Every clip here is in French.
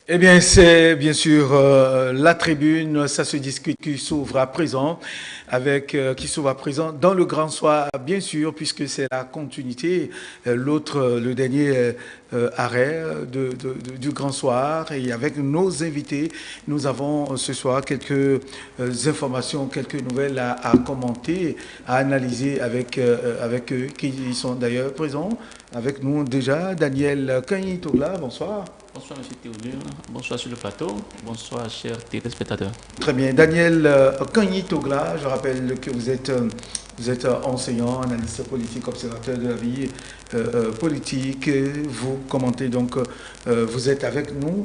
Eh bien, c'est bien sûr la tribune, ça se discute qui s'ouvre à présent, qui s'ouvre à présent dans le grand soir, bien sûr, puisque c'est la continuité, le dernier arrêt du grand soir. Et avec nos invités, nous avons ce soir quelques informations, quelques nouvelles à commenter, à analyser avec eux, qui sont d'ailleurs présents avec nous déjà. Daniel Kagny-Togla, bonsoir. Bonsoir, Monsieur Théodule. Bonsoir sur le plateau. Bonsoir, chers téléspectateurs. Très bien. Daniel Kagny-Togla, je rappelle que vous êtes enseignant, analyste politique, observateur de la vie politique. Vous commentez donc, vous êtes avec nous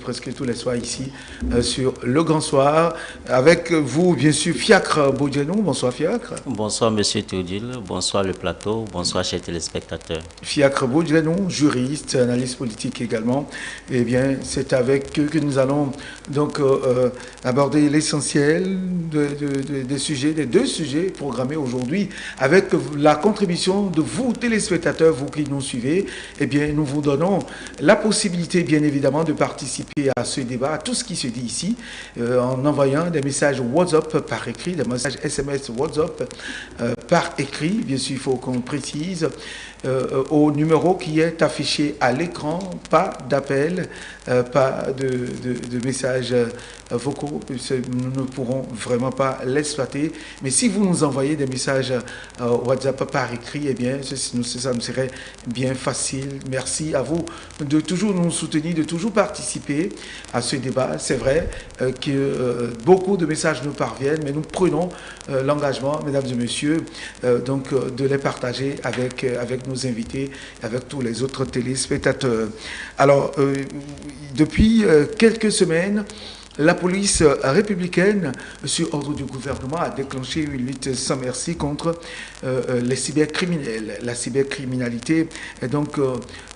presque tous les soirs ici sur Le Grand Soir. Avec vous, bien sûr, Fiacre Boudjenou. Bonsoir, Fiacre. Bonsoir, Monsieur Théodule. Bonsoir, le plateau. Bonsoir, chers téléspectateurs. Fiacre Boudjenou, juriste, analyste politique également. Eh bien, c'est avec eux que nous allons donc aborder l'essentiel des deux sujets programmés aujourd'hui, avec la contribution de vous, téléspectateurs, vous qui nous suivez. Eh bien, nous vous donnons la possibilité, bien évidemment, de participer à ce débat, à tout ce qui se dit ici, en envoyant des messages WhatsApp par écrit, des messages SMS WhatsApp par écrit. Bien sûr, il faut qu'on précise au numéro qui est affiché à l'écran, pas d'appel, pas de messages vocaux, nous ne pourrons vraiment pas l'exploiter. Mais si vous nous envoyez des messages WhatsApp par écrit, eh bien, ça nous serait bien facile. Merci à vous de toujours nous soutenir, de toujours participer à ce débat. C'est vrai que beaucoup de messages nous parviennent, mais nous prenons l'engagement, mesdames et messieurs, donc de les partager avec nos invités, avec tous les autres téléspectateurs. Alors, depuis quelques semaines, la police républicaine, sur ordre du gouvernement, a déclenché une lutte sans merci contre les cybercriminels. La cybercriminalité est donc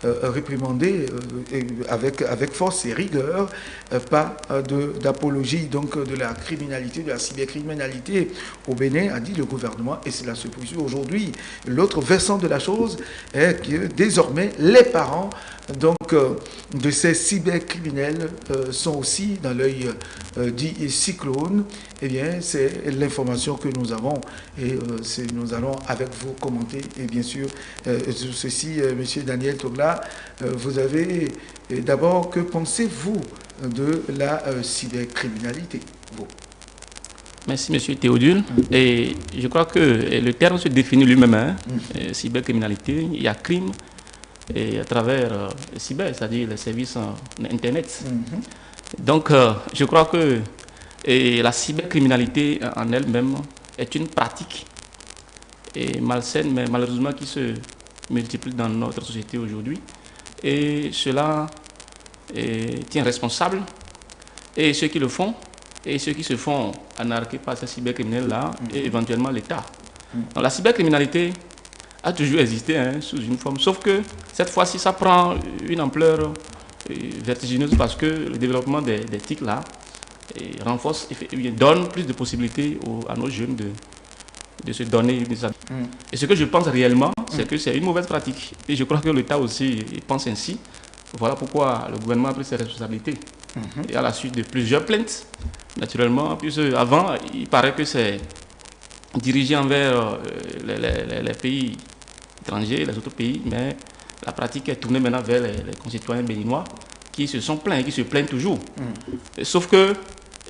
réprimandée avec force et rigueur, pas d'apologie donc de la criminalité, de la cybercriminalité au Bénin, a dit le gouvernement, et cela se poursuit aujourd'hui. L'autre versant de la chose est que désormais les parents donc de ces cybercriminels sont aussi dans l'œil dit cyclone. Eh bien, c'est l'information que nous avons et nous allons avec vous commenter. Et bien sûr, ceci, Monsieur Daniel Togla, vous avez d'abord, que pensez-vous de la cybercriminalité, vous? Merci, Monsieur Théodule. Et je crois que le terme se définit lui-même, hein. Cybercriminalité, il y a crime et à travers cyber, c'est-à-dire les services Internet. Donc, je crois que la cybercriminalité en elle-même est une pratique malsaine, mais malheureusement qui se multiplie dans notre société aujourd'hui. Et cela tient responsable, et ceux qui le font, et ceux qui se font anarquer par ces cybercriminels-là, et éventuellement l'État. Donc, la cybercriminalité a toujours existé, hein, sous une forme, sauf que cette fois-ci, ça prend une ampleur vertigineuse parce que le développement des TIC là renforce, donne plus de possibilités à nos jeunes de se donner. Et ce que je pense réellement, c'est que c'est une mauvaise pratique. Et je crois que l'État aussi pense ainsi. Voilà pourquoi le gouvernement a pris ses responsabilités. Et à la suite de plusieurs plaintes, naturellement, puisque avant, il paraît que c'est dirigé envers les pays étrangers, les autres pays, mais la pratique est tournée maintenant vers les concitoyens béninois qui se sont plaints et qui se plaignent toujours. Sauf que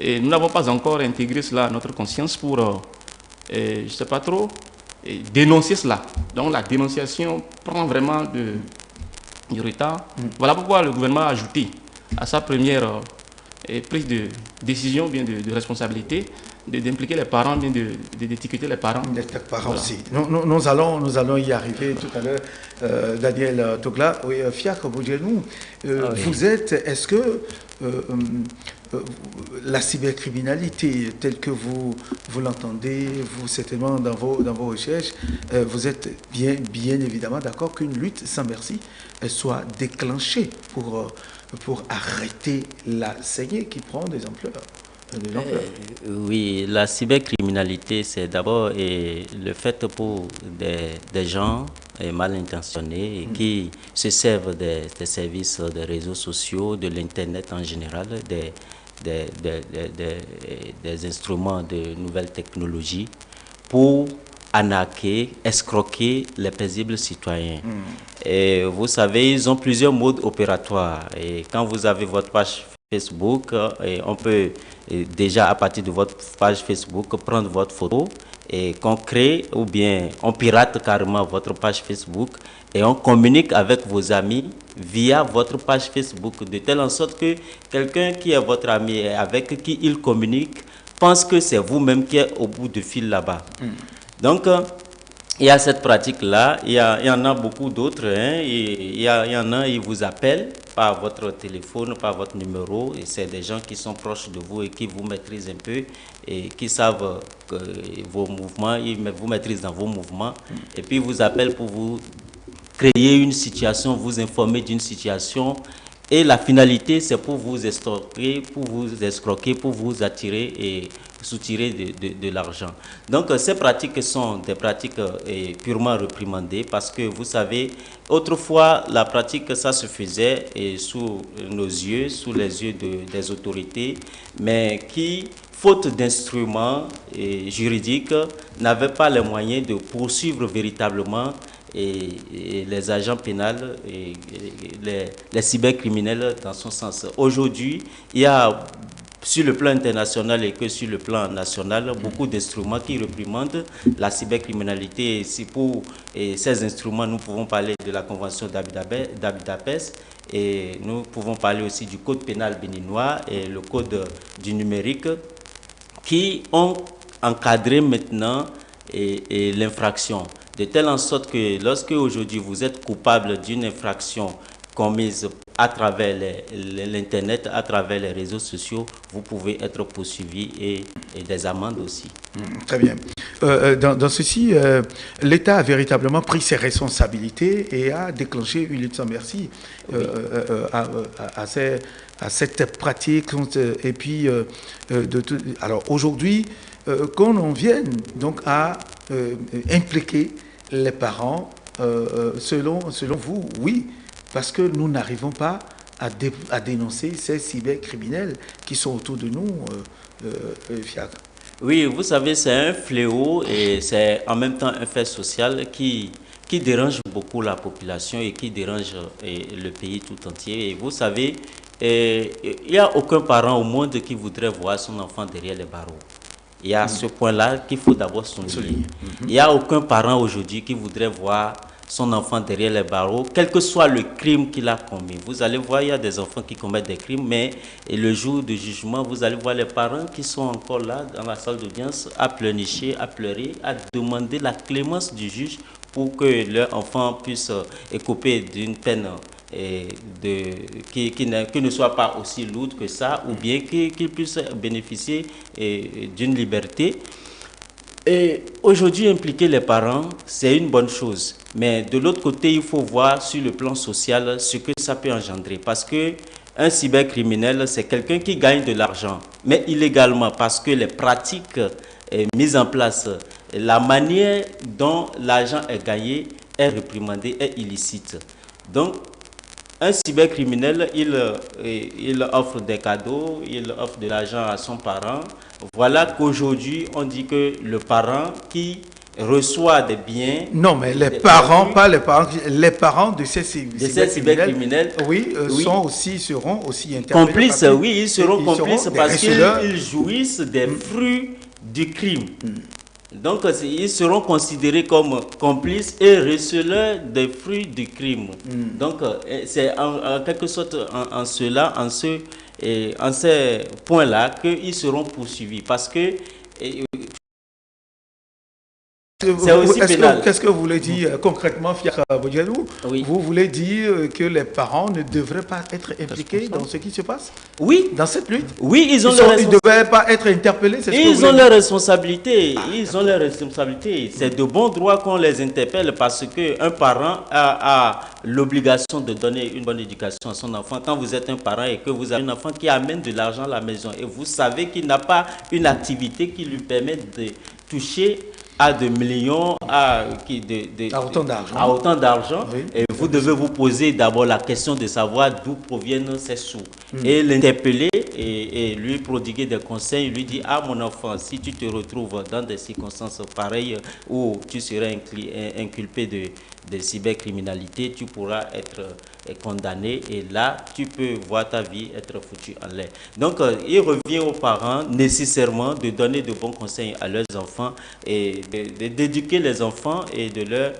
nous n'avons pas encore intégré cela à notre conscience pour, je ne sais pas trop, dénoncer cela. Donc la dénonciation prend vraiment du retard. Voilà pourquoi le gouvernement a ajouté à sa première prise de décision, bien de responsabilité, d'impliquer les parents, bien d'étiqueter les parents. Les parents aussi. Nous allons y arriver tout à l'heure. Daniel Togla, oui, Fiacre Boudjenou, vous êtes, est-ce que la cybercriminalité, telle que vous l'entendez, vous certainement dans vos recherches, vous êtes bien évidemment d'accord qu'une lutte sans merci soit déclenchée pour arrêter la saignée qui prend des ampleurs. Oui, la cybercriminalité, c'est d'abord le fait pour des gens mal intentionnés et qui se servent des services des réseaux sociaux, de l'Internet en général, des instruments de nouvelles technologies pour arnaquer, escroquer les paisibles citoyens. Et vous savez, ils ont plusieurs modes opératoires. Et quand vous avez votre page Facebook, et on peut déjà à partir de votre page Facebook prendre votre photo et qu'on crée ou bien on pirate carrément votre page Facebook et on communique avec vos amis via votre page Facebook de telle en sorte que quelqu'un qui est votre ami et avec qui il communique pense que c'est vous-même qui êtes au bout du fil là-bas. Donc, il y a cette pratique-là, il y en a beaucoup d'autres. Hein. Il y en a, ils vous appellent par votre téléphone, par votre numéro, et c'est des gens qui sont proches de vous et qui vous maîtrisent un peu et qui savent que vos mouvements, ils vous maîtrisent dans vos mouvements, et puis ils vous appellent pour vous créer une situation, vous informer d'une situation. Et la finalité, c'est pour vous escroquer, pour vous attirer et soutirer de l'argent. Donc, ces pratiques sont des pratiques purement réprimandées parce que, vous savez, autrefois, la pratique, ça se faisait sous nos yeux, sous les yeux des autorités, mais qui, faute d'instruments juridiques, n'avaient pas les moyens de poursuivre véritablement et les agents pénals et les cybercriminels dans son sens. Aujourd'hui, il y a sur le plan international et que sur le plan national, beaucoup d'instruments qui réprimandent la cybercriminalité. Et pour ces instruments, nous pouvons parler de la Convention d'Abidapès et nous pouvons parler aussi du Code pénal béninois et le Code du numérique qui ont encadré maintenant l'infraction. De telle en sorte que lorsque aujourd'hui vous êtes coupable d'une infraction commise à travers l'Internet, à travers les réseaux sociaux, vous pouvez être poursuivi et des amendes aussi. Très bien. Dans ceci, l'État a véritablement pris ses responsabilités et a déclenché une lutte sans merci à cette pratique. Et puis, alors aujourd'hui, qu'on en vienne donc à impliquer les parents, selon vous, oui, parce que nous n'arrivons pas à dénoncer ces cybercriminels qui sont autour de nous, Fiacre. Oui, vous savez, c'est un fléau et c'est en même temps un fait social qui dérange beaucoup la population et qui dérange le pays tout entier. Et vous savez, il n'y a aucun parent au monde qui voudrait voir son enfant derrière les barreaux. Il y a ce point-là qu'il faut d'abord souligner. Il n'y a aucun parent aujourd'hui qui voudrait voir son enfant derrière les barreaux, quel que soit le crime qu'il a commis. Vous allez voir, il y a des enfants qui commettent des crimes, mais le jour du jugement, vous allez voir les parents qui sont encore là dans la salle d'audience à pleurnicher, à pleurer, à demander la clémence du juge pour que leur enfant puisse écoper d'une peine qui ne soit pas aussi lourde que ça, ou bien qu'il puisse bénéficier d'une liberté. Et aujourd'hui, impliquer les parents, c'est une bonne chose. Mais de l'autre côté, il faut voir sur le plan social ce que ça peut engendrer. Parce que un cybercriminel, c'est quelqu'un qui gagne de l'argent, mais illégalement, parce que les pratiques mises en place, la manière dont l'argent est gagné est réprimandée, est illicite. Donc, un cybercriminel, il offre des cadeaux, il offre de l'argent à son parent. Voilà qu'aujourd'hui, on dit que le parent qui reçoit des biens... Non, mais les parents, pas les parents de ces cybercriminels, oui, seront aussi interpellés. Complices, oui, ils seront complices parce qu'ils jouissent des fruits du crime. Donc, ils seront considérés comme complices et receleurs des fruits du crime. Donc, c'est en quelque sorte en ces points-là qu'ils seront poursuivis. Parce que c'est aussi pénal. Qu'est-ce que vous voulez dire concrètement, Fiacre Bodianou? Oui. Vous voulez dire que les parents ne devraient pas être impliqués dans ce qui se passe? Oui. Dans cette lutte? Oui, ils ne devraient pas être interpellés? Ils ont leurs responsabilités. Ils ont leurs responsabilités. C'est de bon droit qu'on les interpelle parce qu'un parent a l'obligation de donner une bonne éducation à son enfant. Quand vous êtes un parent et que vous avez un enfant qui amène de l'argent à la maison et vous savez qu'il n'a pas une activité qui lui permet de toucher a de millions, à autant d'argent, oui, et vous devez vous poser d'abord la question de savoir d'où proviennent ces sous. Et l'interpeller et lui prodiguer des conseils, lui dire, ah mon enfant, si tu te retrouves dans des circonstances pareilles où tu serais inculpé de cybercriminalité, tu pourras être condamné et là, tu peux voir ta vie être foutue en l'air. Donc, il revient aux parents nécessairement de donner de bons conseils à leurs enfants et d'éduquer les enfants et de leur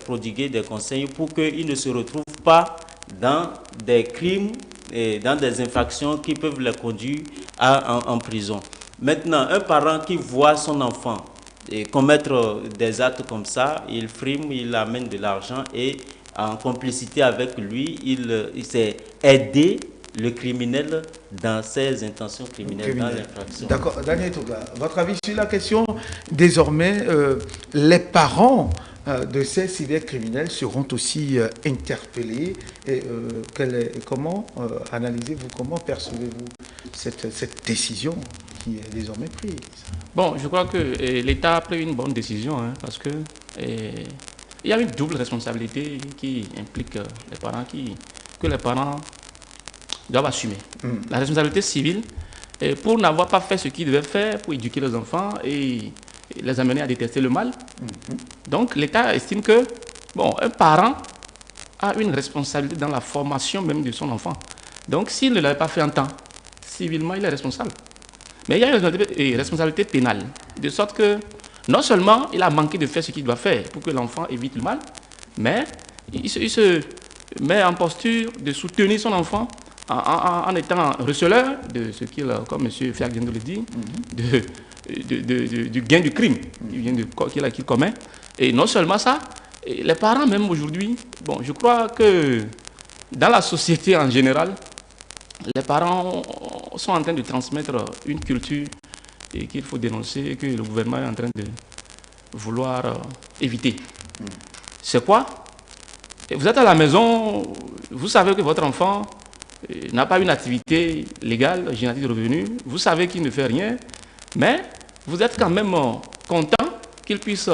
prodiguer des conseils pour qu'ils ne se retrouvent pas dans des crimes et dans des infractions qui peuvent les conduire en prison. Maintenant, un parent qui voit son enfant commettre des actes comme ça, il frime, il amène de l'argent et en complicité avec lui, il s'est aidé le criminel dans ses intentions criminelles, dans l'infraction. D'accord. Daniel Touga, votre avis sur la question? Désormais, les parents de ces cybercriminels seront aussi interpellés. Et, comment analysez-vous, comment percevez-vous cette décision qui est désormais prise? Bon, je crois que l'État a pris une bonne décision, hein, parce que il y a une double responsabilité qui implique les parents, que les parents doivent assumer. La responsabilité civile, pour n'avoir pas fait ce qu'ils devaient faire pour éduquer les enfants et les amener à détester le mal. Donc l'État estime que un parent a une responsabilité dans la formation même de son enfant. Donc s'il ne l'avait pas fait en temps, civilement il est responsable. Mais il y a une responsabilité pénale, de sorte que non seulement il a manqué de faire ce qu'il doit faire pour que l'enfant évite le mal, mais il se met en posture de soutenir son enfant en étant receleur de ce qu'il, comme M. Fiac vient de le dire, du gain du crime qu'il commet. Et non seulement ça, les parents même aujourd'hui, je crois que dans la société en général, les parents sont en train de transmettre une culture qu'il faut dénoncer et que le gouvernement est en train de vouloir éviter. C'est quoi? Vous êtes à la maison, vous savez que votre enfant n'a pas une activité légale, génératrice de revenus, vous savez qu'il ne fait rien, mais vous êtes quand même content qu'il puisse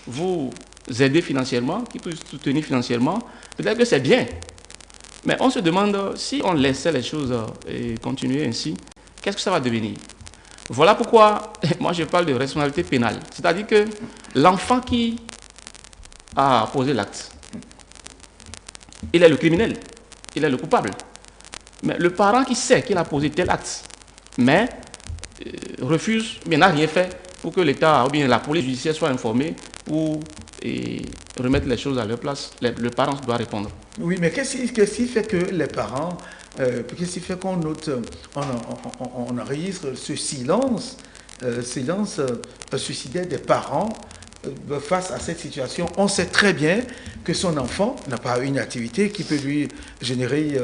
vous aider financièrement, qu'il puisse soutenir financièrement. Peut-être que c'est bien. Mais on se demande, si on laissait les choses continuer ainsi, qu'est-ce que ça va devenir? Voilà pourquoi, moi je parle de responsabilité pénale. C'est-à-dire que l'enfant qui a posé l'acte, il est le criminel, il est le coupable. Mais le parent qui sait qu'il a posé tel acte, mais refuse, mais n'a rien fait pour que l'État ou bien la police judiciaire soit informée pour remettre les choses à leur place, le parent doit répondre. Oui, mais qu'est-ce qui fait que les parents, qu'est-ce qui fait qu'on note, on enregistre ce silence suicidaire des parents face à cette situation? On sait très bien que son enfant n'a pas une activité qui peut lui générer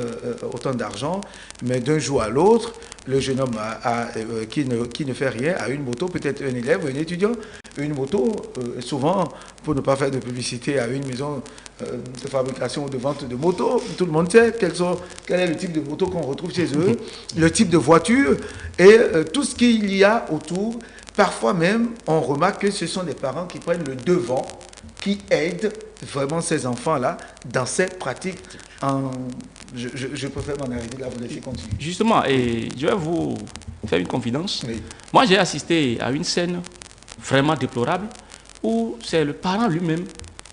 autant d'argent, mais d'un jour à l'autre, le jeune homme qui ne fait rien a une moto, peut-être un élève, un étudiant, une moto, souvent, pour ne pas faire de publicité à une maison de fabrication ou de vente de motos, tout le monde sait quel est le type de moto qu'on retrouve chez eux, le type de voiture et tout ce qu'il y a autour. Parfois même, on remarque que ce sont des parents qui prennent le devant, qui aident vraiment ces enfants-là dans ces pratiques. Je préfère m'en arrêter là, vous laisser continuer. Justement, et je vais vous faire une confidence. Oui. Moi, j'ai assisté à une scène vraiment déplorable où c'est le parent lui-même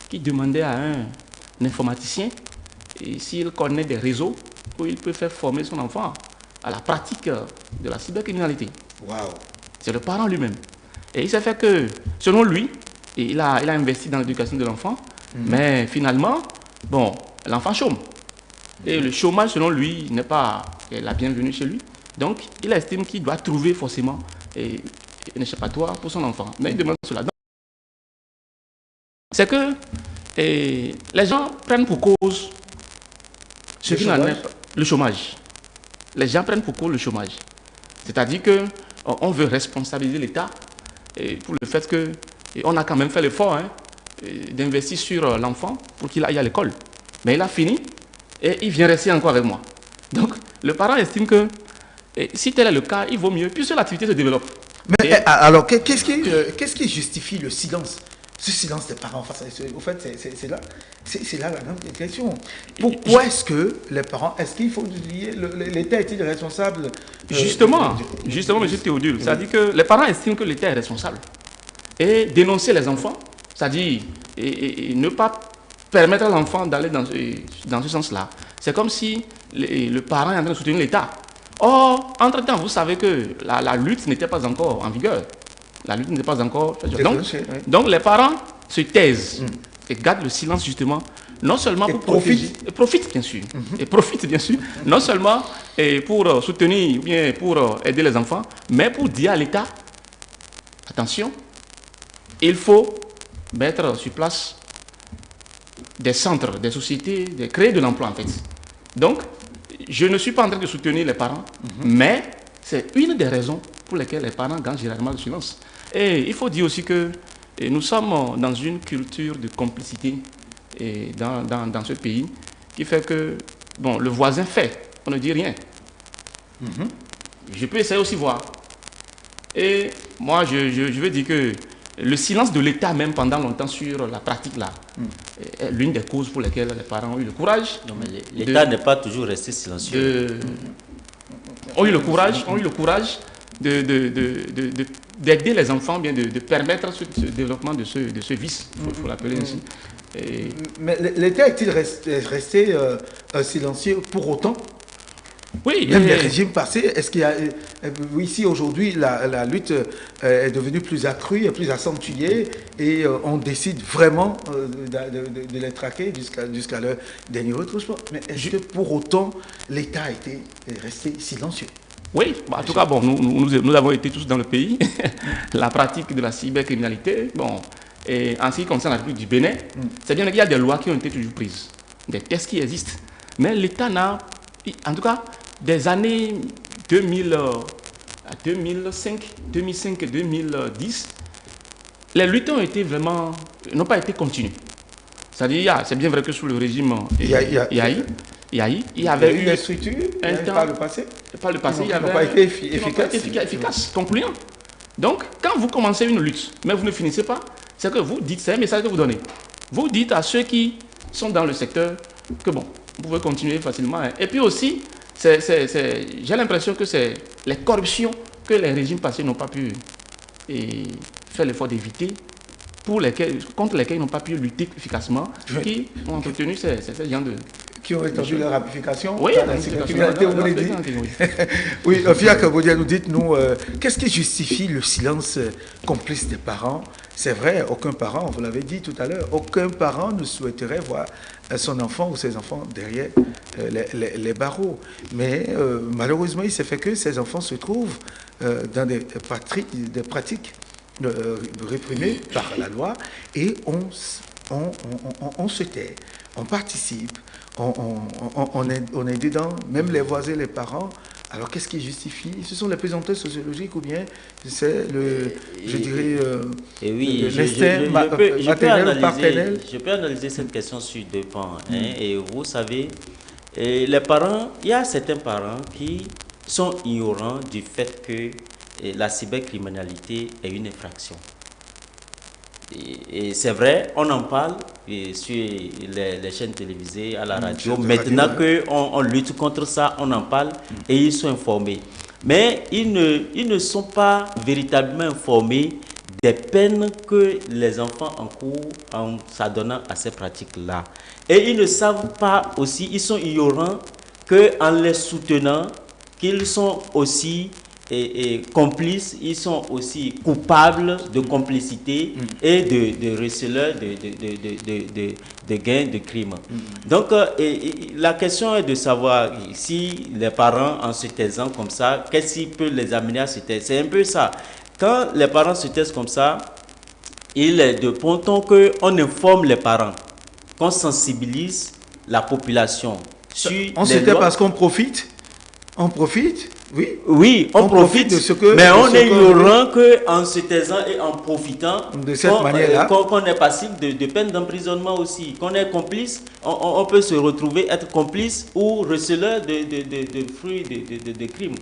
qui demandait à un informaticien s'il connaît des réseaux où il peut faire former son enfant à la pratique de la cybercriminalité. Waouh! C'est le parent lui-même. Et il s'est fait que, selon lui, il a investi dans l'éducation de l'enfant, mais finalement, l'enfant chôme. Et le chômage, selon lui, n'est pas la bienvenue chez lui. Donc, il estime qu'il doit trouver forcément un échappatoire pour son enfant. Mais il demande cela. C'est que les gens prennent pour cause ce qui n'en est pas le chômage. Les gens prennent pour cause le chômage. C'est-à-dire qu'on veut responsabiliser l'État pour le fait qu'on a quand même fait l'effort d'investir sur l'enfant pour qu'il aille à l'école. Mais il a fini et il vient rester encore avec moi. Donc, le parent estime que si tel est le cas, il vaut mieux, puisque l'activité se développe. Mais alors, qu'est-ce qui justifie le silence? Ce silence des parents face à... Au fait, c'est là la grande question. Pourquoi est-ce que les parents... Est-ce qu'il faut lier... L'État est-il responsable Justement, M. Théodule, c'est-à-dire que les parents estiment que l'État est responsable. Et dénoncer les enfants, c'est-à-dire et ne pas permettre à l'enfant d'aller dans ce sens-là, c'est comme si le parent est en train de soutenir l'État. Or, entre-temps, vous savez que la lutte n'était pas encore en vigueur. La lutte n'était pas encore... Donc, les parents se taisent et gardent le silence, justement, non seulement pour protéger... Et profitent, bien sûr. Et profitent, bien sûr, non seulement pour soutenir, ou bien pour aider les enfants, mais pour dire à l'État, attention, il faut mettre sur place des centres, des sociétés, créer de l'emploi, en fait. Donc, je ne suis pas en train de soutenir les parents, mais c'est une des raisons pour lesquelles les parents gardent généralement le silence. Et il faut dire aussi que nous sommes dans une culture de complicité dans ce pays qui fait que, bon, le voisin fait, on ne dit rien. Je peux essayer aussi voir. Et moi, je veux dire que le silence de l'État, même pendant longtemps sur la pratique là, est l'une des causes pour lesquelles les parents ont eu le courage. Non, mais l'État n'est pas toujours resté silencieux. Ont eu le courage d'aider les enfants, bien de permettre ce développement de ce vice, il faut l'appeler ainsi. Mais l'État est-il resté silencieux pour autant? Oui. Même les régimes passés, est-ce qu'il y a... Ici, aujourd'hui, la lutte est devenue plus accrue et plus accentuée et on décide vraiment de les traquer jusqu'à leur dernier retroussement. Mais est-ce que pour autant, l'État a été resté silencieux? Oui, en tout cas, bon, nous avons été tous dans le pays. La pratique de la cybercriminalité, bon, et en ce qui concerne la République du Bénin, c'est bien qu'il y a des lois qui ont été toujours prises, des tests qui existent. Mais l'État n'a, en tout cas, des années 2005, 2010, les luttes ont été vraiment, n'ont pas été continues. C'est-à-dire, c'est bien vrai que sous le régime Yahi, il y avait eu des structures par le passé. Par le passé, il y avait pas été efficace, concluant. Donc, quand vous commencez une lutte, mais vous ne finissez pas, c'est que vous dites, c'est un message que vous donnez. Vous dites à ceux qui sont dans le secteur que bon, vous pouvez continuer facilement. Et puis aussi, j'ai l'impression que c'est les corruptions que les régimes passés n'ont pas pu faire l'effort d'éviter, contre lesquels ils n'ont pas pu lutter efficacement, qui ont entretenu ces gens de... Qui ont étendu leur ramification. Oui, oui, Fiacre Boudia, nous dites-nous, qu'est-ce qui justifie le silence complice des parents? C'est vrai, aucun parent, vous l'avez dit tout à l'heure, aucun parent ne souhaiterait voir son enfant ou ses enfants derrière les barreaux. Mais malheureusement, il s'est fait que ces enfants se trouvent dans des pratiques réprimées par la loi et on se tait, on participe. On est dedans, même les voisins, les parents. Alors, qu'est-ce qui justifie? Ce sont les pesanteurs sociologiques ou bien c'est l'instinct maternel ou paternel? Je peux analyser cette question sur deux pans. Et vous savez, les parents, il y a certains parents qui sont ignorants du fait que la cybercriminalité est une infraction. Et c'est vrai, on en parle sur les chaînes télévisées, à la radio. Maintenant qu'on lutte contre ça, on en parle et ils sont informés. Mais ils ne sont pas véritablement informés des peines que les enfants encourent en s'adonnant à ces pratiques-là. Et ils ne savent pas aussi, ils sont ignorants qu'en les soutenant, qu'ils sont aussi... complices, ils sont aussi coupables de complicité et de receleurs de gains de crimes. Donc, la question est de savoir si les parents, en se taisant comme ça, qu'est-ce qui peut les amener à se taire? C'est un peu ça. Quand les parents se taisent comme ça, il est de bon ton qu'on informe les parents, qu'on sensibilise la population sur on se tait parce qu'on profite? On profite? Oui, on profite de ce que... Mais on est ignorant qu'en se taisant et en profitant, de cette manière-là, qu'on est passible de peine d'emprisonnement aussi, qu'on est complice, on peut se retrouver être complice ou receleur de fruits de crimes.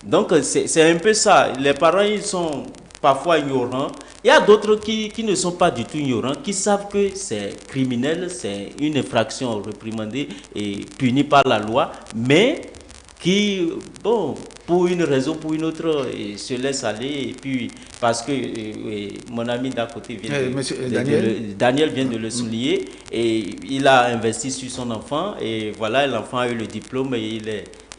Donc, c'est un peu ça. Les parents, ils sont parfois ignorants. Il y a d'autres qui ne sont pas du tout ignorants, qui savent que c'est criminel, c'est une infraction réprimandée et punie par la loi, mais qui, bon, pour une raison, pour une autre, se laissent aller. Et puis, parce que mon ami d'à côté Daniel vient de le souligner, et il a investi sur son enfant, et voilà, l'enfant a eu le diplôme, et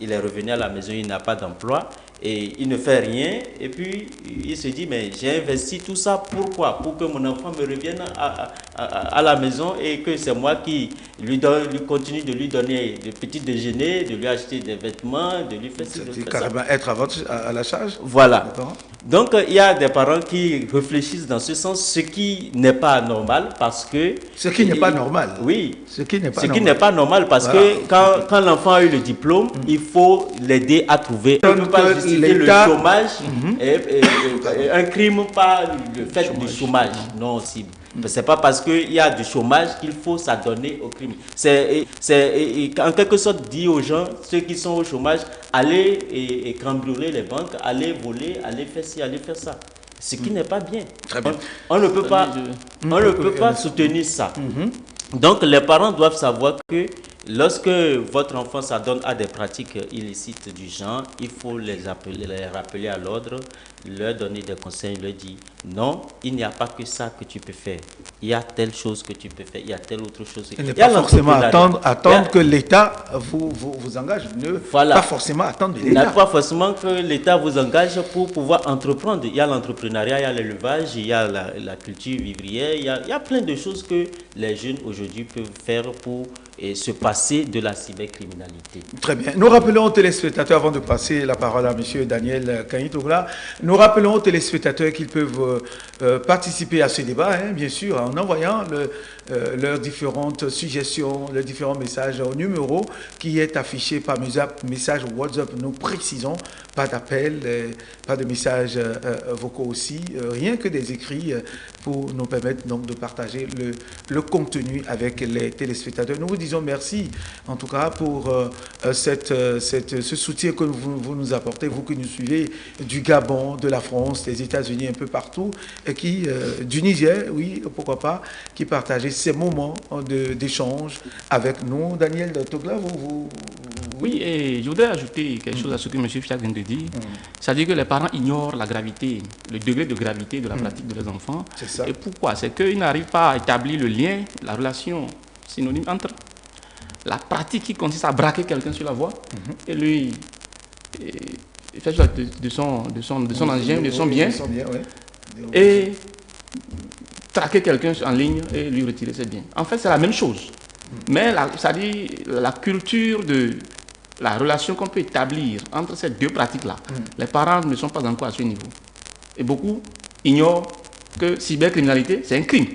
il est revenu à la maison, il n'a pas d'emploi. Et il ne fait rien, et puis il se dit, mais j'ai investi tout ça, pourquoi? Pour que mon enfant me revienne à la maison et que c'est moi qui lui continue de lui donner des petits déjeuners, de lui acheter des vêtements, de lui faire ci, de faire ça. Carrément être à la charge. Voilà. Donc il y a des parents qui réfléchissent dans ce sens, ce qui n'est pas normal parce que... Ce qui n'est pas normal. Oui. Ce qui n'est pas normal parce que quand l'enfant a eu le diplôme, il faut l'aider à trouver... On ne peut pas justifier le chômage et un crime par le fait du chômage. Non, c'est pas parce qu'il y a du chômage qu'il faut s'adonner au crime. C'est en quelque sorte dit aux gens, ceux qui sont au chômage, allez et cambrioler les banques, allez voler, allez faire ci, allez faire ça. Ce qui n'est pas bien. Très bien. On ne peut pas soutenir ça. Donc les parents doivent savoir que lorsque votre enfant s'adonne à des pratiques illicites du genre, il faut les rappeler à l'ordre, leur donner des conseils, leur dire non, il n'y a pas que ça que tu peux faire. Il y a telle chose que tu peux faire, il y a telle autre chose. Il n'y a pas forcément attendre que l'État vous engage. Pas forcément attendre de l'État. Il n'y a pas forcément que l'État vous engage pour pouvoir entreprendre. Il y a l'entrepreneuriat, il y a l'élevage, il y a la culture vivrière, il y a plein de choses que les jeunes aujourd'hui peuvent faire pour se passer de la cybercriminalité. Très bien. Nous rappelons aux téléspectateurs, avant de passer la parole à M. Daniel Kanyitoula, nous rappelons aux téléspectateurs qu'ils peuvent participer à ce débat, bien sûr, en envoyant leurs différentes suggestions, leurs différents messages au numéro qui est affiché par message WhatsApp. Nous précisons, pas d'appel, pas de messages vocaux aussi, rien que des écrits pour nous permettre donc de partager le contenu avec les téléspectateurs. Nous vous disons merci en tout cas pour ce soutien que vous nous apportez, vous qui nous suivez du Gabon, de la France, des États-Unis, un peu partout, et qui, du Niger, oui, pourquoi pas, qui partagez ces moments d'échange avec nous. Daniel Togla, Oui, et je voudrais ajouter quelque chose à ce que M. Fiac vient de dire. C'est-à-dire que les parents ignorent la gravité, le degré de gravité de la pratique de leurs enfants. C'est ça. Et pourquoi? C'est qu'ils n'arrivent pas à établir le lien, la relation synonyme entre la pratique qui consiste à braquer quelqu'un sur la voie et lui faire de son engin, de son bien, et traquer quelqu'un en ligne et lui retirer ses biens. En fait, c'est la même chose. Mais c'est-à-dire la culture de la relation qu'on peut établir entre ces deux pratiques-là, les parents ne sont pas encore à ce niveau. Et beaucoup ignorent que cybercriminalité, c'est un crime.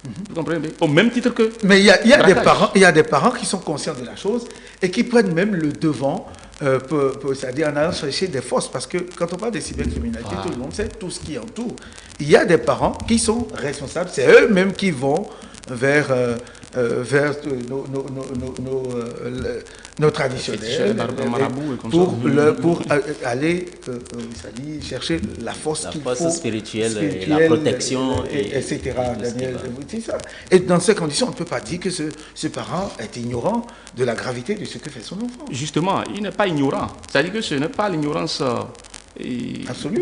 Vous comprenez? Au même titre que... Mais il y a des parents qui sont conscients de la chose et qui prennent même le devant, c'est-à-dire en allant chercher des forces. Parce que quand on parle de cybercriminalité, tout le monde sait tout ce qui entoure. Il y a des parents qui sont responsables, c'est eux-mêmes qui vont vers nos traditionnels pour aller chercher la force spirituelle et la protection, etc. Daniel, c'est ça. Et dans ces conditions, on ne peut pas dire que ce parent est ignorant de la gravité de ce que fait son enfant. Justement, il n'est pas ignorant. C'est-à-dire que ce n'est pas l'ignorance au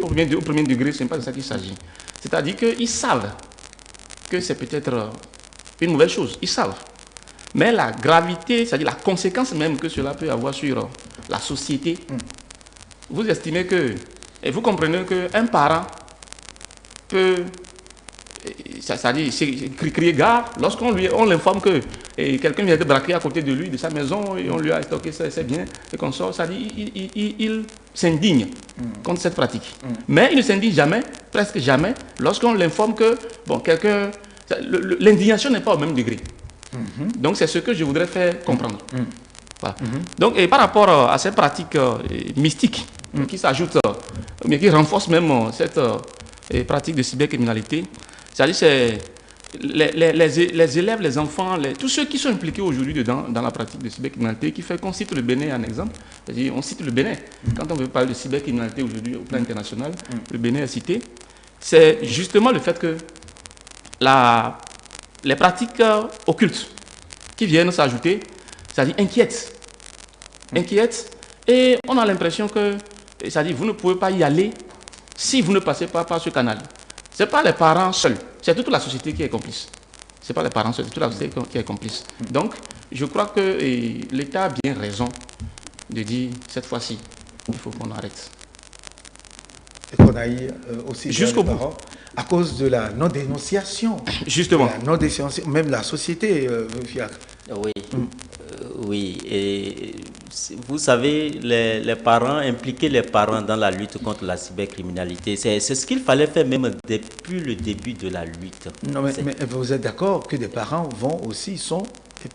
premier degré, ce n'est pas de ça qu'il s'agit. C'est-à-dire qu'ils savent que c'est peut-être une mauvaise chose, ils savent. Mais la gravité, c'est-à-dire la conséquence même que cela peut avoir sur la société, vous estimez que, et vous comprenez qu'un parent peut, c'est-à-dire crier gare, lorsqu'on l'informe que quelqu'un vient de braquer à côté de lui, de sa maison, et on lui a stocké ses biens, et qu'on sort, c'est-à-dire il s'indigne contre cette pratique. Mais il ne s'indigne jamais, presque jamais, lorsqu'on l'informe que, quelqu'un... L'indignation n'est pas au même degré. Donc, c'est ce que je voudrais faire comprendre. Voilà. Donc, et par rapport à ces pratiques mystiques qui s'ajoutent, mais qui renforcent même cette pratique de cybercriminalité, c'est-à-dire les élèves, les enfants, tous ceux qui sont impliqués aujourd'hui dans la pratique de cybercriminalité, qui fait qu'on cite le Bénin en exemple, c'est-à-dire on cite le Bénin. Quand on veut parler de cybercriminalité aujourd'hui au plan international, le Bénin est cité. C'est justement le fait que les pratiques occultes qui viennent s'ajouter, c'est-à-dire inquiètent. Et on a l'impression que, c'est-à-dire vous ne pouvez pas y aller si vous ne passez pas par ce canal. Ce n'est pas les parents seuls, c'est toute la société qui est complice. Ce n'est pas les parents seuls, c'est toute la société qui est complice. Donc, je crois que l'État a bien raison de dire, cette fois-ci, il faut qu'on arrête. Et qu'on aille aussi jusqu'au bout. À cause de la non-dénonciation. Justement. La non-dénonciation, même la société, Fiacre. Oui. Oui, et vous savez, les parents, impliquer les parents dans la lutte contre la cybercriminalité, c'est ce qu'il fallait faire même depuis le début de la lutte. Non, mais vous êtes d'accord que des parents vont aussi,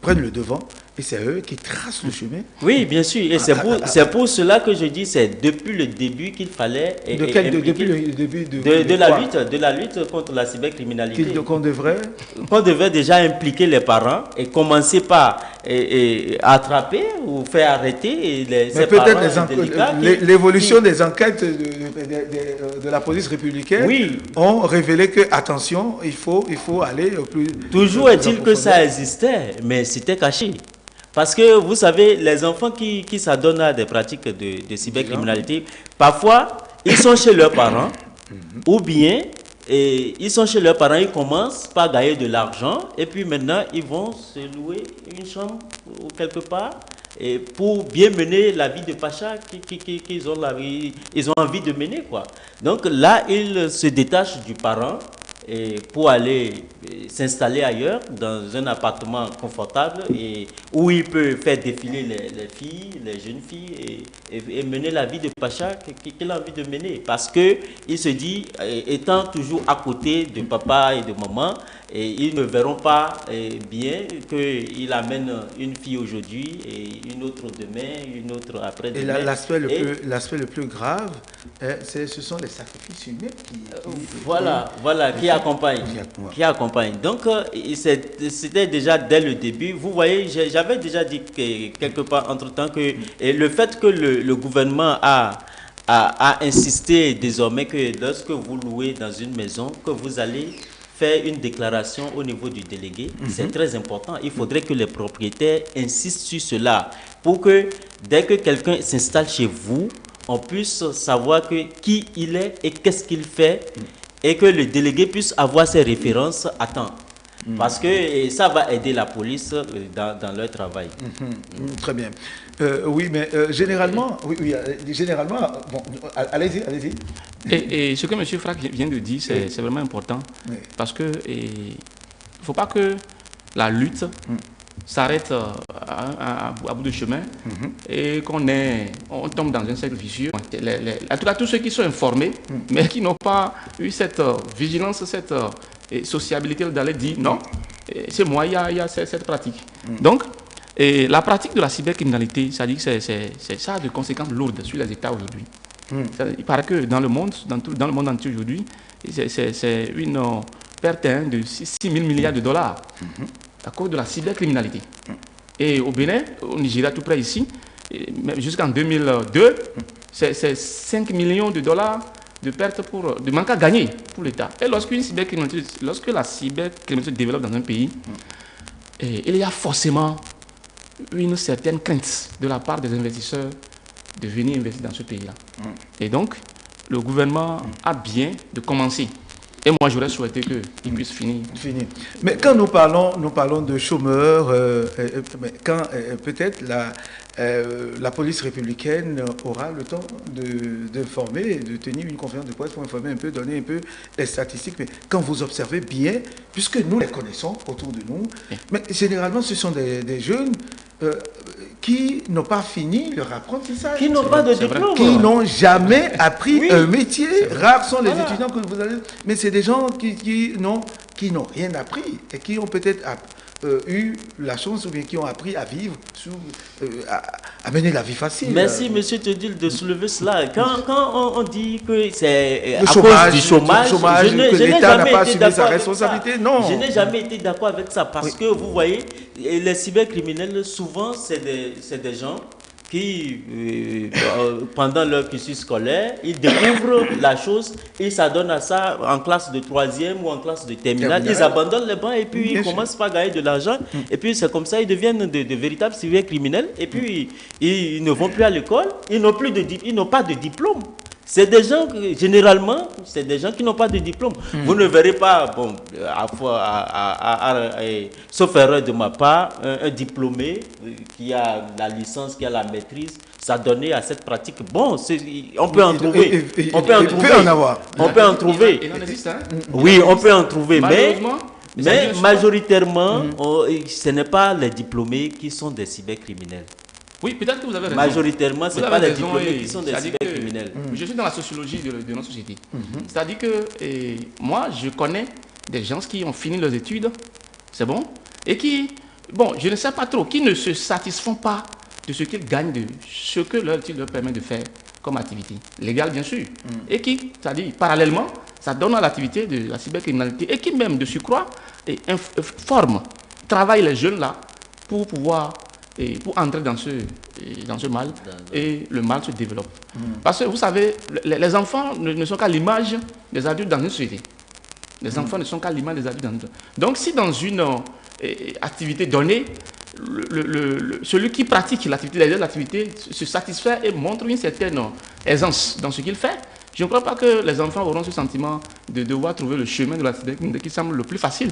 prennent le devant, et c'est eux qui tracent le chemin? Oui, bien sûr, et c'est pour cela que je dis, c'est depuis le début qu'il fallait... Depuis le début de la lutte contre la cybercriminalité. Qu'on devrait déjà impliquer les parents et commencer par attraper ou faire arrêter ces parents délicats. L'évolution des enquêtes de la police républicaine ont révélé que, attention, il faut aller au plus... Toujours est-il que ça existait, mais c'était caché. Parce que vous savez, les enfants qui s'adonnent à des pratiques de cybercriminalité, parfois, ils sont chez leurs parents, ou bien, ils sont chez leurs parents, ils commencent par gagner de l'argent, et puis maintenant, ils vont se louer une chambre ou quelque part, et pour bien mener la vie de Pacha qu'ils ont envie de mener, quoi. Donc là, ils se détachent du parent, et pour aller s'installer ailleurs dans un appartement confortable et où il peut faire défiler les jeunes filles et mener la vie de Pacha qu'il a envie de mener, parce que il se dit, étant toujours à côté de papa et de maman, et ils ne verront pas bien qu'il amène une fille aujourd'hui et une autre demain, une autre après-demain. Et l'aspect le plus grave, ce sont les sacrifices humains qui accompagnent. Donc, c'était déjà dès le début. Vous voyez, j'avais déjà dit quelque part entre-temps que le fait que le gouvernement a insisté désormais que lorsque vous louez dans une maison, que vous allez faire une déclaration au niveau du délégué, c'est très important. Il faudrait que les propriétaires insistent sur cela pour que dès que quelqu'un s'installe chez vous, on puisse savoir qui il est et qu'est-ce qu'il fait, et que le délégué puisse avoir ses références à temps. Parce que ça va aider la police dans leur travail. Très bien. Oui, mais généralement, bon, allez-y. Et ce que M. Frac vient de dire, c'est vraiment important. Oui. Parce que il ne faut pas que la lutte s'arrête à bout de chemin et on tombe dans un cercle vicieux. En tout cas, tous ceux qui sont informés, mais qui n'ont pas eu cette vigilance, cette sociabilité d'aller dire non, c'est moi, il y a cette pratique. Donc, la pratique de la cybercriminalité, ça dit que ça a des conséquences lourdes sur les États aujourd'hui. Il paraît que dans le monde entier aujourd'hui, c'est une perte de 6 000 milliards de dollars à cause de la cybercriminalité. Et au Bénin, au Nigeria, tout près ici, jusqu'en 2002, c'est 5 millions de dollars de pertes de manque à gagner pour l'État. Et lorsque la cybercriminalité se développe dans un pays, il y a forcément une certaine crainte de la part des investisseurs de venir investir dans ce pays-là. Et donc, le gouvernement a bien de commencer. Et moi, j'aurais souhaité qu'il puisse finir. Mais quand nous parlons de chômeurs, quand peut-être la police républicaine aura le temps de former, de tenir une conférence de presse pour informer un peu, donner un peu les statistiques. Mais quand vous observez bien, puisque nous les connaissons autour de nous, mais généralement ce sont des jeunes qui n'ont pas fini leur apprentissage. Qui n'ont pas de diplôme. Qui n'ont jamais appris un métier. Rares sont les étudiants que vous avez. Mais c'est des gens qui n'ont rien appris et qui ont peut-être eu la chance ou bien qui ont appris à vivre à mener la vie facile. Merci, monsieur Théodule, de soulever cela. Quand on dit que c'est à chômage, cause du chômage, que l'État n'a pas assumé sa responsabilité, non. Je n'ai jamais été d'accord avec ça parce que vous voyez, les cybercriminels, souvent, c'est des gens qui, pendant leur cursus scolaire, ils découvrent la chose, ils s'adonnent à ça en classe de 3e ou en classe de terminale. Ils abandonnent les bancs et puis ils commencent par gagner de l'argent. Et puis c'est comme ça, ils deviennent de véritables cybercriminels. Et puis ils ne vont plus à l'école, ils n'ont pas de diplôme. C'est des gens, généralement, c'est des gens qui n'ont pas de diplôme. Vous ne verrez pas, bon, sauf erreur de ma part, un diplômé qui a la licence, qui a la maîtrise, s'adonner à cette pratique. Bon, on peut en trouver. On peut en trouver. On peut en trouver. Il en existe, hein? Oui, on peut en trouver. Mais majoritairement, ce n'est pas les diplômés qui sont des cybercriminels. Oui, peut-être que vous avez raison. Majoritairement, ce n'est pas les diplômés qui sont des cybercriminels. Je suis dans la sociologie de notre société. C'est-à-dire que moi, je connais des gens qui ont fini leurs études, c'est bon, et qui, bon, je ne sais pas trop, qui ne se satisfont pas de ce qu'ils gagnent, de ce que leur étude leur permet de faire comme activité, légale bien sûr, et qui, c'est-à-dire parallèlement, ça donne à l'activité de la cybercriminalité, et qui même de surcroît travaille les jeunes là pour pouvoir pour entrer dans ce mal, et le mal se développe. Parce que vous savez, les enfants ne sont qu'à l'image des adultes dans une société. Les enfants ne sont qu'à l'image des adultes dans une société. Donc si dans une activité donnée, celui qui pratique l'activité se satisfait et montre une certaine aisance dans ce qu'il fait, je ne crois pas que les enfants auront ce sentiment de devoir trouver le chemin de la cybercriminalité qui semble le plus facile.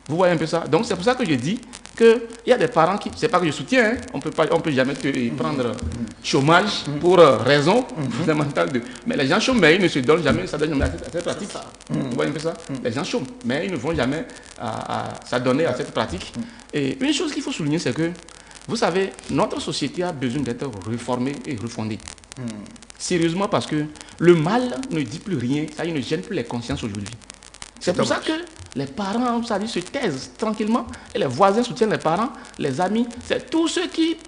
Vous voyez un peu ça? Donc c'est pour ça que je dis qu'il y a des parents qui, c'est pas que je soutiens, hein, on peut jamais prendre chômage pour raison fondamentale de... Mais les gens chôment, mais ils ne se donnent jamais, ça donne jamais à cette pratique. Vous voyez un peu ça? Les gens chôment, mais ils ne vont jamais s'adonner à cette pratique. Et une chose qu'il faut souligner, c'est que, vous savez, notre société a besoin d'être réformée et refondée. Sérieusement, parce que le mal ne dit plus rien, ça ne gêne plus les consciences aujourd'hui. C'est pour ça que les parents, ça dit, se taisent tranquillement, et les voisins soutiennent les parents, les amis, c'est tous ceux qui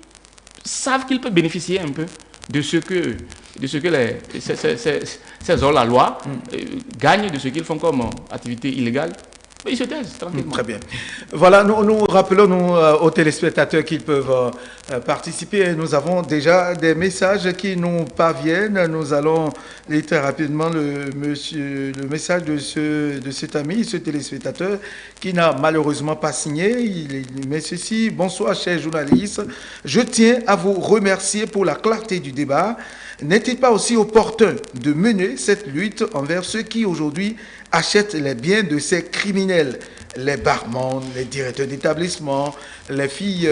savent qu'ils peuvent bénéficier un peu de ce que ces hors-la-loi gagnent, de ce qu'ils font comme activité illégale. Mais ils se taisent tranquillement. Très bien. Voilà, nous rappelons aux téléspectateurs qu'ils peuvent participer. Nous avons déjà des messages qui nous parviennent. Nous allons lire très rapidement le message de cet ami, ce téléspectateur, qui n'a malheureusement pas signé. Il met ceci. Bonsoir, chers journalistes. Je tiens à vous remercier pour la clarté du débat. N'est-il pas aussi opportun de mener cette lutte envers ceux qui aujourd'hui achètent les biens de ces criminels, les barman, les directeurs d'établissement, les filles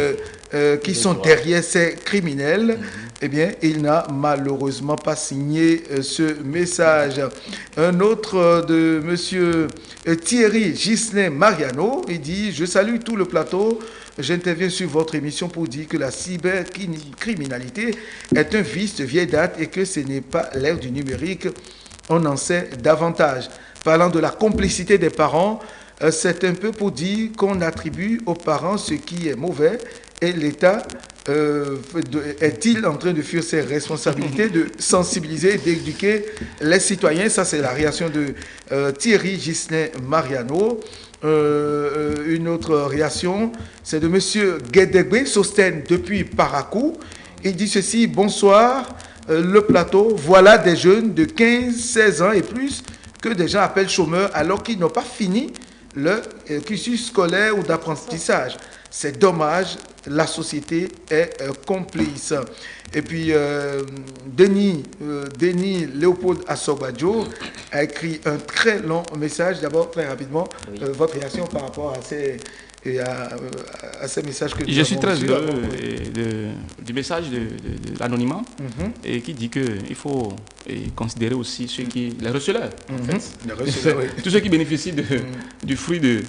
qui sont derrière ces criminels? Eh bien, il n'a malheureusement pas signé ce message. Un autre de monsieur Thierry Gislain Mariano, il dit « Je salue tout le plateau. J'interviens sur votre émission pour dire que la cybercriminalité est un vice de vieille date et que ce n'est pas l'ère du numérique. On en sait davantage. » Parlant de la complicité des parents, c'est un peu pour dire qu'on attribue aux parents ce qui est mauvais et l'État est-il en train de fuir ses responsabilités de sensibiliser et d'éduquer les citoyens? Ça, c'est la réaction de Thierry Gislain Mariano. Une autre réaction, c'est de M. Guédégbé Sosten depuis Parakou. Il dit ceci: bonsoir, le plateau. Voilà des jeunes de 15, 16 ans et plus que des gens appellent chômeurs alors qu'ils n'ont pas fini leur cursus scolaire ou d'apprentissage. C'est dommage, la société est complice. Et puis, Denis Léopold Assobadjo a écrit un très long message. D'abord, très rapidement, votre réaction par rapport à ces messages que nous Je suis très heureux du message de l'anonymat et qui dit qu'il faut considérer aussi les receleurs. En fait. Les receleurs, oui. Tous ceux qui bénéficient du fruit de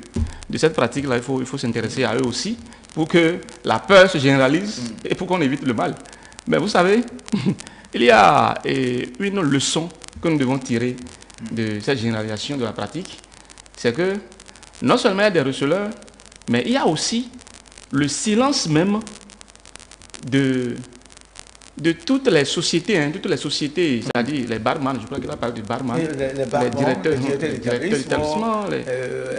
cette pratique-là, il faut s'intéresser à eux aussi pour que la peur se généralise et pour qu'on évite le mal. Mais vous savez, il y a une leçon que nous devons tirer de cette généralisation de la pratique, c'est que non seulement il y a des receleurs, mais il y a aussi le silence même de de toutes les sociétés, c'est-à-dire les barman, je crois qu'il va parler du barman, les directeurs d'établissement,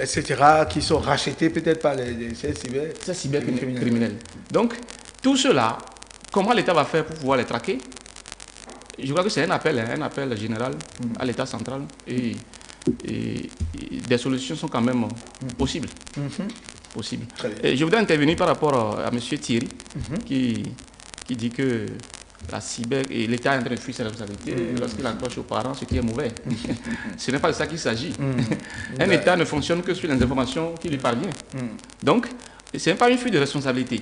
etc., qui sont rachetés peut-être par ces cybercriminels. Donc, tout cela, comment l'État va faire pour pouvoir les traquer? Je crois que c'est un appel général à l'État central et des solutions sont quand même possibles. Et je voudrais intervenir par rapport à M. Thierry qui dit que la cyber et l'État est en train de fuir ses responsabilités lorsqu'il accroche aux parents, ce qui est mauvais. Ce n'est pas de ça qu'il s'agit. Un État ne fonctionne que sur les informations qui lui parviennent. Donc, ce n'est pas une fuite de responsabilité.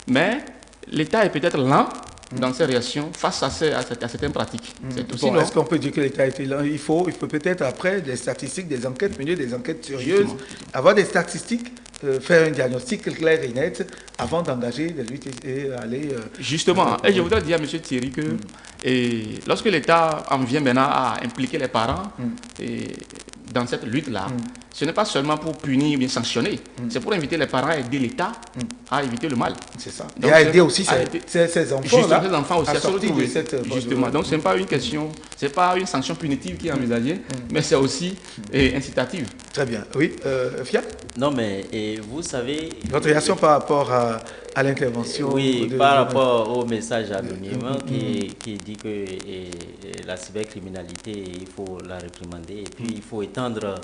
Mais l'État est peut-être lent dans ses réactions face à certaines pratiques. Est-ce qu'on peut dire que l'État était lent? Il faut peut-être après des statistiques, des enquêtes menées, des enquêtes sérieuses, avoir des statistiques, faire un diagnostic clair et net avant d'engager des luttes et aller... Justement, et je voudrais dire à M. Thierry que lorsque l'État en vient maintenant à impliquer les parents dans cette lutte-là, ce n'est pas seulement pour punir ou bien sanctionner, c'est pour inviter les parents à aider l'État à éviter le mal. C'est ça. Donc, et à aider aussi ces enfants-là ces enfants aussi à sortir de cette... Justement, donc ce n'est pas une question, c'est pas une sanction punitive qui est envisagée, mais c'est aussi incitative. Très bien. Oui, Fiat? Non, mais vous savez... Votre réaction par rapport à l'intervention? Oui, par rapport au message anonyme qui dit que la cybercriminalité, il faut la réprimander et puis il faut étendre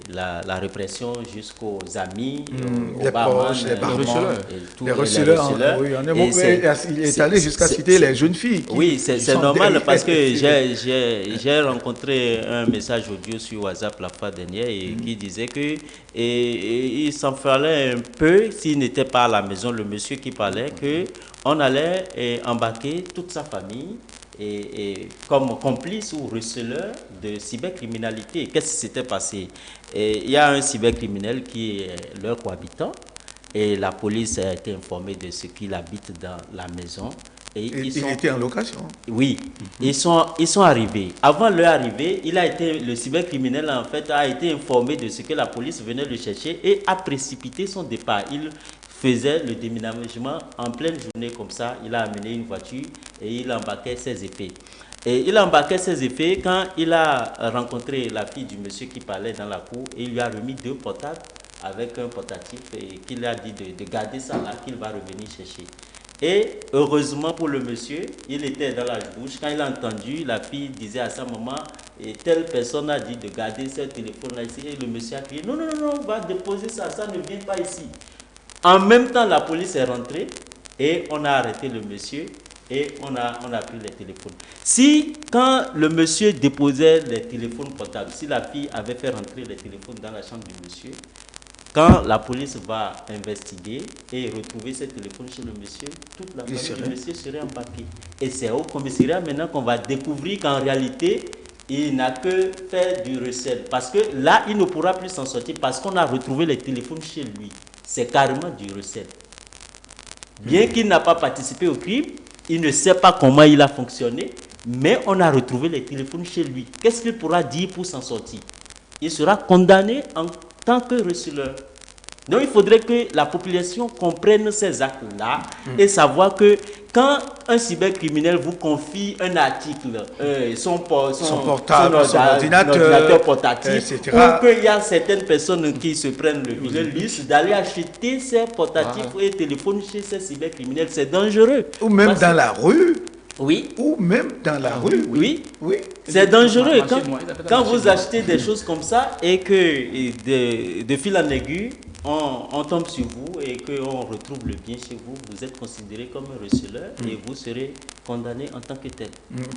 la répression jusqu'aux amis, aux barman, les receleurs. Oui, il est allé jusqu'à citer les jeunes filles. Oui, c'est normal parce que j'ai rencontré un message audio sur WhatsApp la fois dernière qui disait que il s'en fallait un peu s'il n'était pas à la maison, le monsieur qui parlait, qu'on allait embarquer toute sa famille et comme complice ou receleur de cybercriminalité. Qu'est-ce qui s'était passé? Il y a un cybercriminel qui est leur cohabitant et la police a été informée de ce qu'il habite dans la maison. Il était en location. Oui, ils sont arrivés. Avant leur arrivée, le cybercriminel en fait a été informé de ce que la police venait le chercher et a précipité son départ. Il faisait le déménagement en pleine journée comme ça. Il a amené une voiture et il embarquait ses effets. Et il embarquait ses effets quand il a rencontré la fille du monsieur qui parlait dans la cour et il lui a remis 2 portables avec un portatif et qu'il a dit de garder ça là, qu'il va revenir chercher. Et heureusement pour le monsieur, il était dans la bouche. Quand il a entendu, la fille disait à sa maman, et telle personne a dit de garder ce téléphone-là ici. Et le monsieur a crié, non, on va déposer ça, ça ne vient pas ici. En même temps, la police est rentrée et on a arrêté le monsieur et on a pris les téléphones. Si, quand le monsieur déposait les téléphones portables, si la fille avait fait rentrer les téléphones dans la chambre du monsieur, quand la police va investiguer et retrouver ces téléphones chez le monsieur, toute la famille du monsieur serait embarquée. Et c'est au commissariat maintenant qu'on va découvrir qu'en réalité, il n'a que fait du recel. Parce que là, il ne pourra plus s'en sortir parce qu'on a retrouvé les téléphones chez lui. C'est carrément du recel. Bien qu'il n'a pas participé au crime, il ne sait pas comment il a fonctionné, mais on a retrouvé les téléphones chez lui. Qu'est-ce qu'il pourra dire pour s'en sortir? Il sera condamné en tant que receleur. Donc il faudrait que la population comprenne ces actes-là et savoir que quand un cybercriminel vous confie un article, son portable, son ordinateur portatif, etc., ou qu'il y a certaines personnes qui se prennent le luxe d'aller acheter ces portatifs et téléphones chez ces cybercriminels, c'est dangereux. Ou même dans la rue. Oui. Ou même dans la rue. Oui. C'est dangereux. Quand vous achetez des choses comme ça et que de fil en aiguille, on tombe sur vous et qu'on retrouve le bien chez vous, vous êtes considéré comme un receleur et vous serez condamné en tant que tel.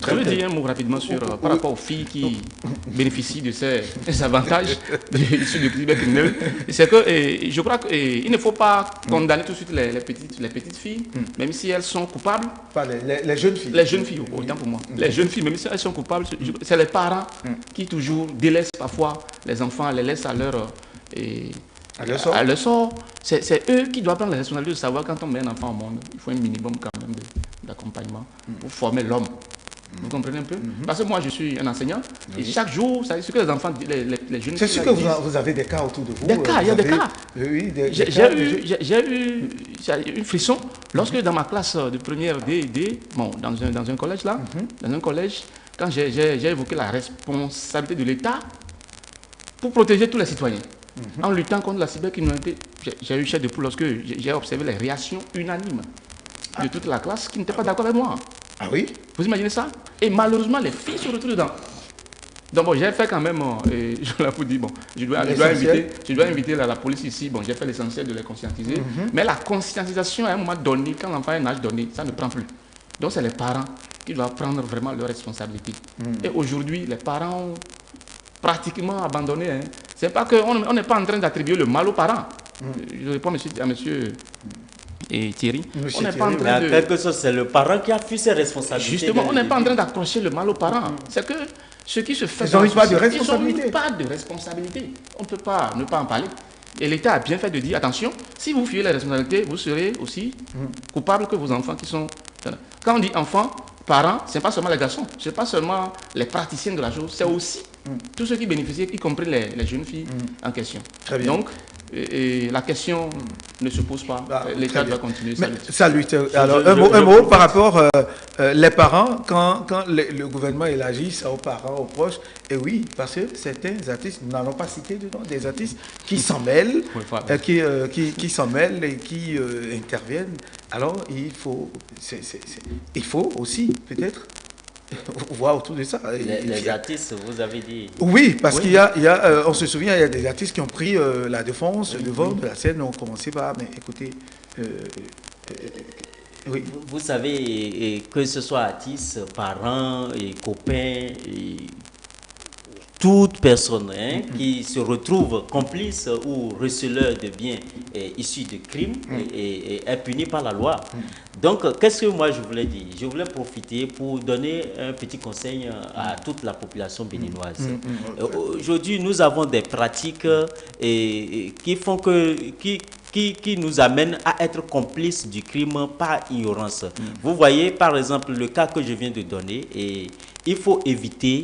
Je veux dire un mot rapidement par rapport aux filles qui bénéficient de ces avantages issus du cybercriminel. C'est que je crois qu'il ne faut pas condamner tout de suite les petites filles, même si elles sont coupables. Pas les jeunes filles. Les jeunes filles, autant pour moi. Les jeunes filles, même si elles sont coupables, c'est les parents qui toujours délaissent parfois les enfants, les laissent à leur sort. C'est eux qui doivent prendre la responsabilité de savoir quand on met un enfant au monde, il faut un minimum quand même d'accompagnement pour former l'homme. Vous comprenez un peu? Parce que moi, je suis un enseignant et chaque jour, c'est ce que les enfants, les jeunes... C'est sûr que vous avez des cas autour de vous. Des cas, il y a des cas. Oui, j'ai eu une frisson Lorsque dans ma classe de première D, bon, dans un collège là, dans un collège, quand j'ai évoqué la responsabilité de l'État pour protéger tous les citoyens, en luttant contre la cybercriminalité, j'ai eu chair de poule lorsque j'ai observé les réactions unanimes de toute la classe qui n'étaient pas d'accord avec moi. Ah oui? Vous imaginez ça? Et malheureusement, les filles se retrouvent dedans. Donc bon, j'ai fait quand même, je vous dis, bon, je dois inviter la police ici, bon, j'ai fait l'essentiel de les conscientiser, mais la conscientisation à un moment donné, quand l'enfant a un âge donné, ça ne prend plus. Donc c'est les parents qui doivent prendre vraiment leurs responsabilités. Et aujourd'hui, les parents ont pratiquement abandonné. Hein. C'est pas qu'on n'est pas en train d'attribuer le mal aux parents. Je réponds à monsieur et Thierry. On n'est pas en train de... quelque chose, c'est le parent qui a fui ses responsabilités. Justement, on n'est pas en train d'accrocher le mal aux parents. C'est que ce qui se fait... Ils n'ont pas de responsabilité. Ils n'ont pas de responsabilité. On ne peut pas ne pas en parler. Et l'État a bien fait de dire, attention, si vous fuyez les responsabilités, vous serez aussi coupable que vos enfants qui sont... Quand on dit enfants, parents, ce n'est pas seulement les garçons, ce n'est pas seulement les praticiens de la chose, c'est aussi tous ceux qui bénéficient, y compris les jeunes filles en question. Très bien. Donc, la question ne se pose pas. L'État doit continuer sa lutte. Sa lutte. Alors, un mot par rapport les parents, quand le gouvernement élargit ça aux parents, aux proches, et oui, parce que certains artistes, nous n'allons pas citer dedans, des artistes qui s'en mêlent, qui s'en mêlent et qui interviennent. Alors, il faut aussi, peut-être, voir autour de ça. Les artistes, vous avez dit... Oui, parce qu'il y a, on se souvient, il y a des artistes qui ont pris la défense devant de la scène, ont commencé par, mais écoutez, oui. Vous savez, que ce soit artistes, parents, et copains, toute personne qui se retrouve complice ou receleur de biens issus de crimes est punie par la loi. Donc, qu'est-ce que moi je voulais dire? Je voulais profiter pour donner un petit conseil à toute la population béninoise. Aujourd'hui, nous avons des pratiques qui font que... Qui nous amène à être complices du crime par ignorance. Vous voyez, par exemple, le cas que je viens de donner, et il faut éviter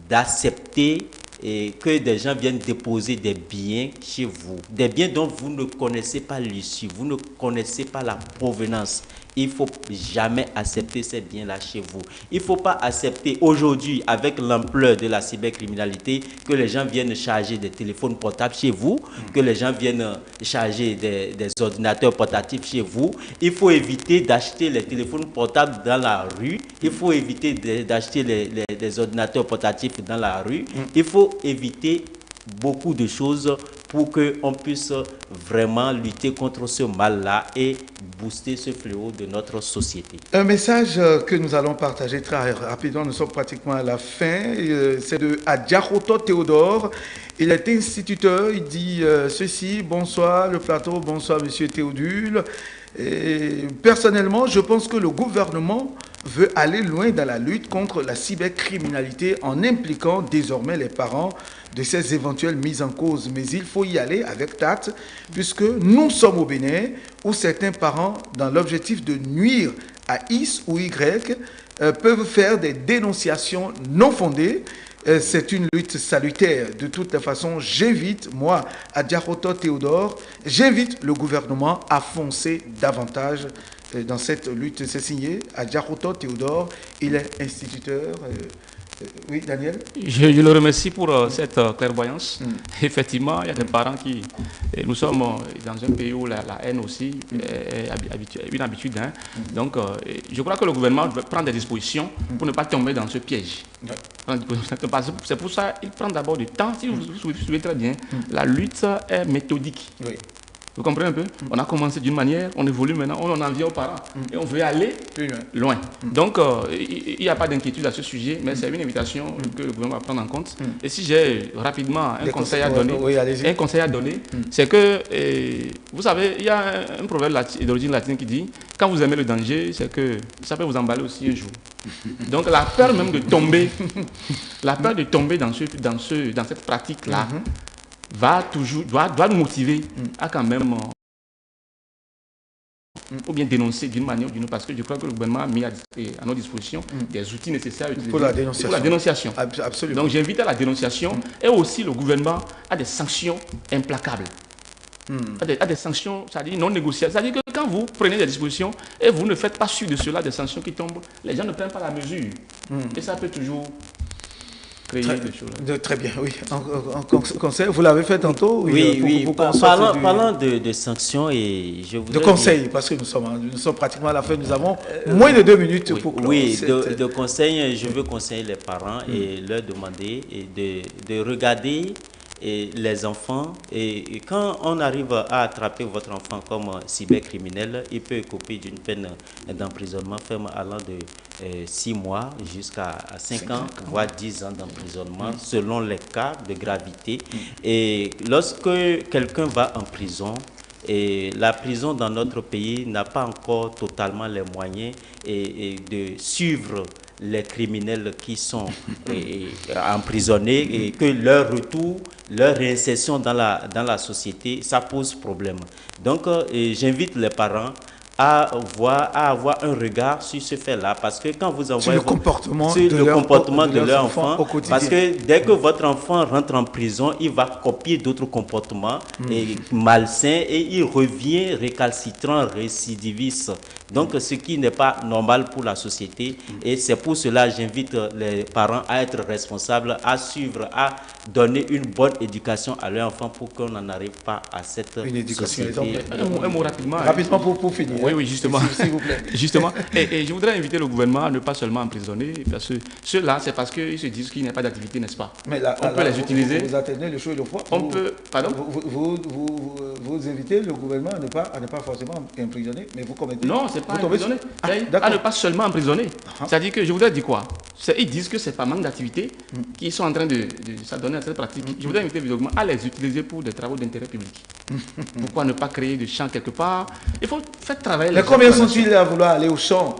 d'accepter que des gens viennent déposer des biens chez vous, des biens dont vous ne connaissez pas l'issue, vous ne connaissez pas la provenance. Il ne faut jamais accepter ces biens-là chez vous. Il ne faut pas accepter aujourd'hui, avec l'ampleur de la cybercriminalité, que les gens viennent charger des téléphones portables chez vous, que les gens viennent charger des ordinateurs portatifs chez vous. Il faut éviter d'acheter les téléphones portables dans la rue. Il faut éviter d'acheter les ordinateurs portatifs dans la rue. Il faut éviter beaucoup de choses pour qu'on puisse vraiment lutter contre ce mal-là et booster ce fléau de notre société. Un message que nous allons partager très rapidement, nous sommes pratiquement à la fin, c'est de Adjaroto Théodore. Il est instituteur, il dit ceci: bonsoir le plateau, bonsoir monsieur Théodule. Et personnellement, je pense que le gouvernement veut aller loin dans la lutte contre la cybercriminalité en impliquant désormais les parents de ces éventuelles mises en cause. Mais il faut y aller avec tact, puisque nous sommes au Bénin, où certains parents, dans l'objectif de nuire à X ou Y, peuvent faire des dénonciations non fondées. C'est une lutte salutaire. De toute façon, j'invite, moi, à Diaroto Théodore, j'invite le gouvernement à foncer davantage dans cette lutte. C'est signé à Diaroto Théodore. Il est instituteur. Oui, Daniel? Je le remercie pour cette clairvoyance. Effectivement, il y a des parents qui... Nous sommes dans un pays où la haine aussi est une habitude. Donc, je crois que le gouvernement doit prendre des dispositions pour ne pas tomber dans ce piège. C'est pour ça qu'il prend d'abord du temps. Si vous vous souvenez très bien, la lutte est méthodique. Oui. Vous comprenez un peu? On a commencé d'une manière, on évolue maintenant, on en vient aux parents. Et on veut aller plus loin. Donc, il n'y a pas d'inquiétude à ce sujet, mais c'est une invitation que le gouvernement va prendre en compte. Et si j'ai rapidement un conseil à donner, c'est que, vous savez, il y a un proverbe d'origine latine qui dit, quand vous aimez le danger, c'est que ça peut vous emballer aussi un jour. Donc, la peur même de tomber, dans cette pratique-là, doit nous motiver à quand même ou bien dénoncer d'une manière ou d'une autre, parce que je crois que le gouvernement a mis à notre disposition des outils nécessaires à utiliser pour la dénonciation. Absolument. Donc j'invite à la dénonciation et aussi le gouvernement à des sanctions implacables. à des sanctions, c'est-à-dire non négociables. C'est-à-dire que quand vous prenez des dispositions et vous ne faites pas sûr de cela, des sanctions qui tombent, les gens ne prennent pas la mesure. Et ça peut toujours créer des choses. Très bien, oui. Conseil, vous l'avez fait tantôt? Oui. Parlant Parlant de sanctions, et je voudrais de conseils, parce que nous sommes pratiquement à la fin, nous avons moins de 2 minutes pour clore. Oui, de conseils, je veux conseiller les parents et leur demander de regarder les enfants. Et quand on arrive à attraper votre enfant comme cybercriminel, il peut écoper d'une peine d'emprisonnement ferme allant de 6 mois jusqu'à 5 ans, voire 10 ans d'emprisonnement, selon les cas de gravité. Et lorsque quelqu'un va en prison, et la prison dans notre pays n'a pas encore totalement les moyens de suivre les criminels qui sont emprisonnés et que leur retour, leur réinsertion dans la société, ça pose problème. Donc, j'invite les parents à avoir un regard sur ce fait-là, parce que quand vous envoyez le comportement de leur enfant, au quotidien. parce que dès que votre enfant rentre en prison, il va copier d'autres comportements malsains et il revient récalcitrant, récidiviste. Donc, ce qui n'est pas normal pour la société. Et c'est pour cela que j'invite les parents à être responsables, à suivre, à donner une bonne éducation à leur enfant pour qu'on n'en arrive pas à cette société. Un mot rapidement. Rapidement pour finir. Oui, justement. S'il vous plaît. Justement. Et je voudrais inviter le gouvernement à ne pas seulement emprisonner, parce que ceux-là, c'est parce qu'ils se disent qu'il n'y a pas d'activité, n'est-ce pas? Mais là, on peut les utiliser. Vous atteignez le chaud et le froid. On peut. Pardon? Vous invitez le gouvernement à ne pas forcément emprisonner, mais vous commettez. Non, c'est pas emprisonner. À ne pas seulement emprisonner. C'est-à-dire que je voudrais dire quoi? Ils disent que c'est pas manque d'activité qui sont en train de s'adonner à cette pratique. Je voudrais inviter le gouvernement à les utiliser pour des travaux d'intérêt public. Pourquoi ne pas créer de champs quelque part? Il faut faire travailler les gens. Mais combien sont-ils à vouloir aller au champ?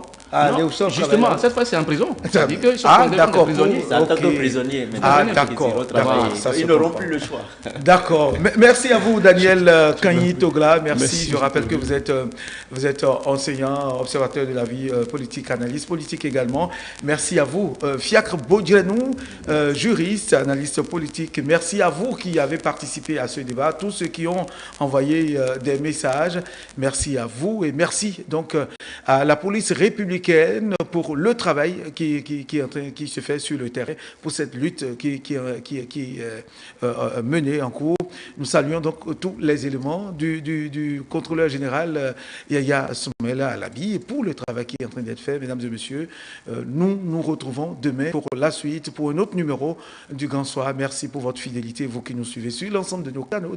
Justement, cette fois c'est en prison. C'est-à-dire qu'ils sont d'accord, prisonniers. C'est en tant que prisonniers. D'accord. Ils n'auront plus le choix. D'accord. Merci à vous, Daniel Kagny-Togla. Merci. Je rappelle que vous êtes enseignant, observateur de la vie politique, analyste politique également. Merci à vous, Fiacre Bodjenou, juriste, analyste politique. Merci à vous qui avez participé à ce débat, tous ceux qui ont envoyé des messages. Merci à vous et merci donc à la police républicaine pour le travail qui se fait sur le terrain, pour cette lutte qui est menée en cours. Nous saluons donc tous les éléments du contrôleur général Yaya Soumela Alabi pour le travail qui est en train d'être fait, mesdames et messieurs. Nous nous retrouvons demain pour la suite, pour un autre numéro du Grand Soir. Merci pour votre fidélité, vous qui nous suivez sur l'ensemble de nos canaux.